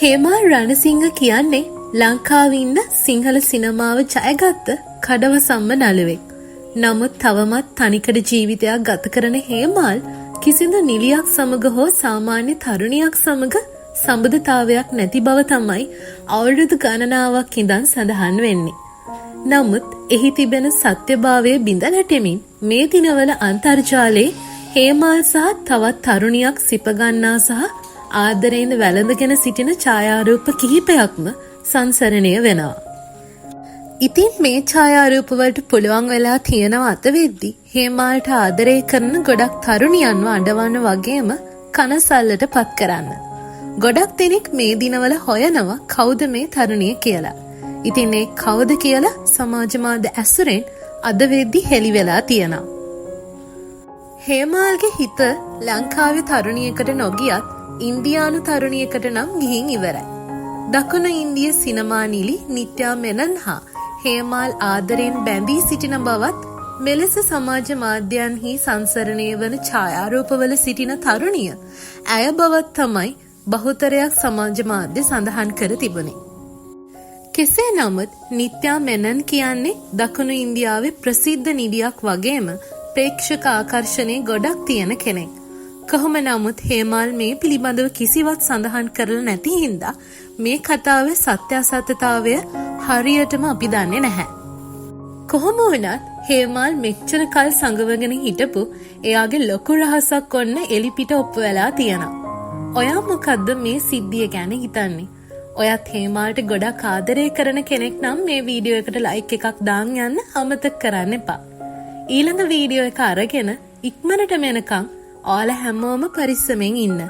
හේමාල් රණසිංහ කියන්නේ ලංකාවේ ඉන්න සිංහල සිනමාව ජයගත්ත කඩවසම්ම නළුවෙක්. නමුත් තවමත් තනිකඩ ජීවිතයක් ගත කරන හේමාල් කිසිදු නිලියක් සමග හෝ සාමාන්‍ය තරුණියක් සමග සම්බන්ධතාවයක් නැති බව තමයි අවුරුදු ගණනාවක් ඉඳන් සඳහන් වෙන්නේ. නමුත් එහි තිබෙන සත්‍යභාවය බිඳ නැටෙමින් මේ දිනවල අන්තර්ජාලයේ හේමාල් සහ තවත් තරුණියක් සිපගන්නා සහ ආදරයෙන් වැළඳගෙන සිටින ඡායාරූප කිහිපයක්ම සංසරණය වෙනවා. ඉතින් මේ ඡායාරූප වලට පුළුවන් වෙලා තියෙනව අත වෙද්දි හේමාල්ට ආදරය කරන ගොඩක් තරුණියන්ව අඬවන්න වගේම කනසල්ලට පත් කරන්න. ගොඩක් දෙනෙක් මේ දිනවල හොයනවා කවුද මේ තරුණිය කියලා. ඉතින් ඒ කවුද කියලා සමාජ මාධ්‍ය ඇසුරෙන් අද වෙද්දි හෙළි වෙලා තියෙනවා. හේමාල්ගේ හිත ලංකාවේ තරුණියකට නොගියත් ඉන්දියානු තරුණියකට නම් ගිහින් ඉවරයි. දකුණු ඉන්දිය සිනමා නිලි නිත්‍යා මෙනන් හා හේමාල් ආදරයෙන් බැඳී සිටින බවත් මෙලෙස සමාජ මාධ්‍යයන්හි සංසරණය වන ඡායාරූපවල සිටින තරුණිය ඇය බවත් තමයි බහුතරයක් සමාජ මාධ්‍ය සඳහන් කර තිබුණේ. කෙසේ නමුත් නිත්‍යා මෙනන් කියන්නේ දකුණු ඉන්දියාවේ ප්‍රසිද්ධ නිලියක් වගේම ප්‍රේක්ෂක ආකර්ෂණය ගොඩක් තියෙන කෙනෙක්. කොහොම නමුත් හේමාල් මේ පිළිබඳව කිසිවක් සඳහන් කරලා නැති හින්දා මේ කතාවේ සත්‍යාසත්‍යතාවය හරියටම අපි දන්නේ නැහැ. කොහොම වුණත් හේමාල් මෙච්චර කල් සංගවගෙන හිටපු එයාගේ ලොකු රහසක් ඔන්න එලිපිට ඔප්පු වෙලා තියෙනවා. ඔයා මොකද්ද මේ සිද්ධිය ගැන හිතන්නේ? ඔයත් හේමාල්ට ගොඩක් ආදරය කරන කෙනෙක් නම් මේ වීඩියෝ එකට ලයික් එකක් දාන්න යන්න අමතක කරන්න එපා. ඊළඟ වීඩියෝ එක අරගෙන ඉක්මනට මෙනකම් ඔයාලා හැමෝම පරිස්සමෙන් ඉන්න.